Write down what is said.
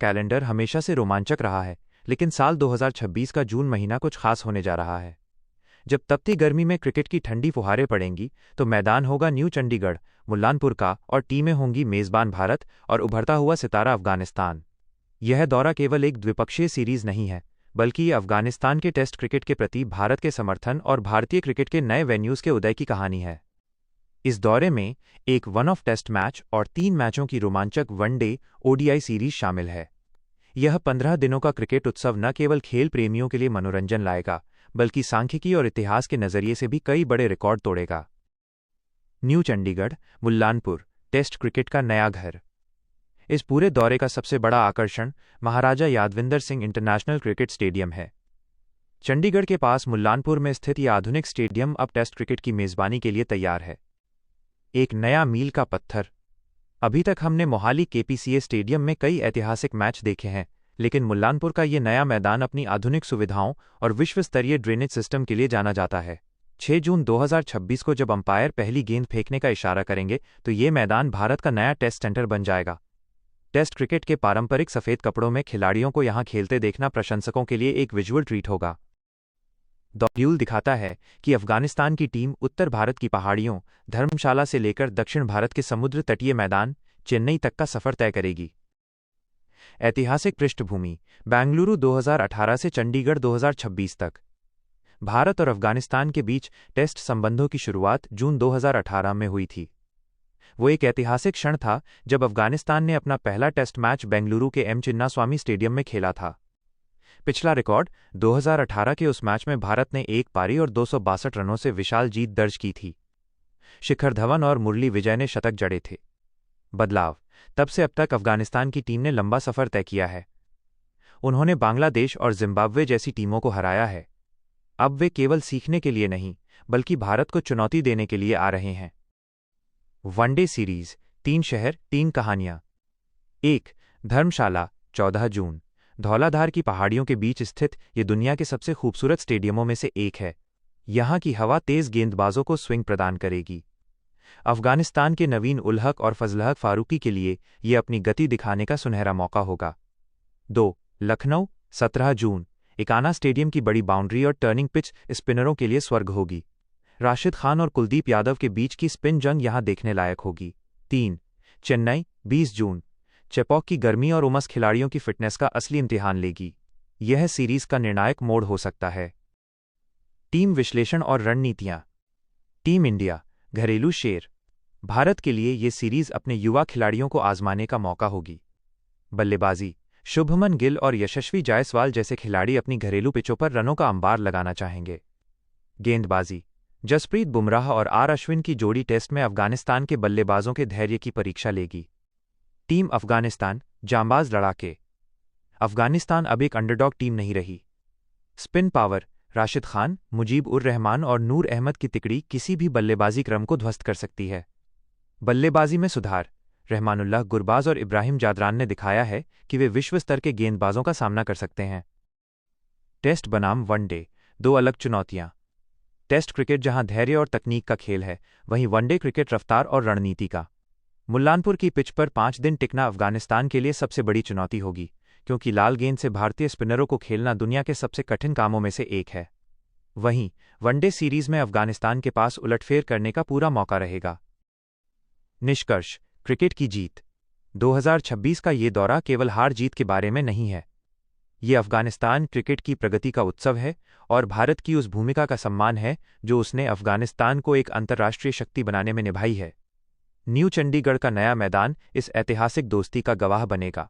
Calendar हमेशा से रोमांचक रहा है, लेकिन साल 2026 का जून महीना कुछ खास होने जा रहा है। जब तपती गर्मी में क्रिकेट की ठंडी फुहारें पड़ेंगी, तो मैदान होगा न्यू चंडीगढ़, मुल्लानपुर का, और टीमें होंगी मेजबान भारत और उभरता हुआ सितारा अफगानिस्तान। यह दौरा केवल एक द्विपक्षीय सीरीज नहीं है, बल्कि ये अफगानिस्तान के टेस्ट क्रिकेट के प्रति भारत के समर्थन और भारतीय क्रिकेट के नए वेन्यूज़ के उदय की कहानी है। इस दौरे में एक वन ऑफ टेस्ट मैच और 3 मैचों की रोमांचक वनडे ओडीआई सीरीज शामिल है। यह 15 दिनों का क्रिकेट उत्सव न केवल खेल प्रेमियों के लिए मनोरंजन लाएगा, बल्कि सांख्यिकी और इतिहास के नजरिए से भी कई बड़े रिकॉर्ड तोड़ेगा। New Chandigarh, Mullanpur, test cricket का नया घर। इस पूरे दौरे का सबसे बड़ा आकर्षण Maharaja Yadavindra Singh international cricket stadium है। चंडीगढ़ के पास मुल्लानपुर में स्थित यह आधुनिक स्टेडियम अब टेस्ट क्रिकेट की मेजबानी के लिए तैयार है। एक नया मील का पत्थर। अभी तक हमने मोहाली केपीसीए स्टेडियम में कई ऐतिहासिक मैच देखे हैं, लेकिन मुल्लानपुर का ये नया मैदान अपनी आधुनिक सुविधाओं और विश्व स्तरीय ड्रेनेज सिस्टम के लिए जाना जाता है। 6 जून 2026 को जब अंपायर पहली गेंद फेंकने का इशारा करेंगे, तो ये मैदान भारत का नया टेस्ट सेंटर बन जाएगा। टेस्ट क्रिकेट के पारंपरिक सफेद कपड़ों में खिलाड़ियों को यहां खेलते देखना प्रशंसकों के लिए एक विजुअल ट्रीट होगा। डॉक्यूल दिखाता है कि अफगानिस्तान की टीम उत्तर भारत की पहाड़ियों, धर्मशाला से लेकर दक्षिण भारत के समुद्र तटीय मैदान चेन्नई तक का सफर तय करेगी। ऐतिहासिक पृष्ठभूमि: बेंगलुरु 2018 से चंडीगढ़ 2026 तक। भारत और अफगानिस्तान के बीच टेस्ट संबंधों की शुरुआत जून 2018 में हुई थी। वो एक ऐतिहासिक क्षण था जब अफगानिस्तान ने अपना पहला टेस्ट मैच बेंगलुरु के एम चिन्नास्वामी स्टेडियम में खेला था। पिछला रिकॉर्ड 2018 के उस मैच में भारत ने एक पारी और 262 रनों से विशाल जीत दर्ज की थी। शिखर धवन और मुरली विजय ने शतक जड़े थे। बदलाव: तब से अब तक अफगानिस्तान की टीम ने लंबा सफर तय किया है। उन्होंने बांग्लादेश और जिम्बाब्वे जैसी टीमों को हराया है। अब वे केवल सीखने के लिए नहीं, बल्कि भारत को चुनौती देने के लिए आ रहे हैं। वनडे सीरीज, 3 शहर, 3 कहानियां। 1. धर्मशाला, 14 जून। धौलाधार की पहाड़ियों के बीच स्थित ये दुनिया के सबसे खूबसूरत स्टेडियमों में से एक है। यहाँ की हवा तेज गेंदबाजों को स्विंग प्रदान करेगी। अफगानिस्तान के नवीन उल हक और फजल हक फारूकी के लिए ये अपनी गति दिखाने का सुनहरा मौका होगा। 2. लखनऊ, 17 जून। इकाना स्टेडियम की बड़ी बाउंड्री और टर्निंग पिच स्पिनरों के लिए स्वर्ग होगी। राशिद खान और कुलदीप यादव के बीच की स्पिन जंग यहां देखने लायक होगी। 3. चेन्नई, 20 जून। चेपॉक की गर्मी और उमस खिलाड़ियों की फिटनेस का असली इम्तिहान लेगी। यह सीरीज का निर्णायक मोड़ हो सकता है। टीम विश्लेषण और रणनीतियां। टीम इंडिया, घरेलू शेर। भारत के लिए ये सीरीज अपने युवा खिलाड़ियों को आजमाने का मौका होगी। बल्लेबाजी: शुभमन गिल और यशस्वी जायसवाल जैसे खिलाड़ी अपनी घरेलू पिचों पर रनों का अंबार लगाना चाहेंगे। गेंदबाजी: जसप्रीत बुमराह और आर अश्विन की जोड़ी टेस्ट में अफगानिस्तान के बल्लेबाजों के धैर्य की परीक्षा लेगी। टीम अफगानिस्तान, जांबाज लड़ाके। अफगानिस्तान अब एक अंडरडॉग टीम नहीं रही। स्पिन पावर: राशिद खान, मुजीब उर रहमान और नूर अहमद की तिकड़ी किसी भी बल्लेबाजी क्रम को ध्वस्त कर सकती है। बल्लेबाजी में सुधार: रहमानुल्लाह गुरबाज और इब्राहिम जादरान ने दिखाया है कि वे विश्व स्तर के गेंदबाजों का सामना कर सकते हैं। टेस्ट बनाम वनडे, 2 अलग चुनौतियां। टेस्ट क्रिकेट जहां धैर्य और तकनीक का खेल है, वहीं वनडे क्रिकेट रफ्तार और रणनीति का। मुल्लानपुर की पिच पर 5 दिन टिकना अफगानिस्तान के लिए सबसे बड़ी चुनौती होगी, क्योंकि लाल गेंद से भारतीय स्पिनरों को खेलना दुनिया के सबसे कठिन कामों में से एक है। वहीं वनडे सीरीज में अफगानिस्तान के पास उलटफेर करने का पूरा मौका रहेगा। निष्कर्ष: क्रिकेट की जीत। 2026 का ये दौरा केवल हार जीत के बारे में नहीं है। ये अफगानिस्तान क्रिकेट की प्रगति का उत्सव है और भारत की उस भूमिका का सम्मान है जो उसने अफगानिस्तान को एक अंतर्राष्ट्रीय शक्ति बनाने में निभाई है। न्यू चंडीगढ़ का नया मैदान इस ऐतिहासिक दोस्ती का गवाह बनेगा।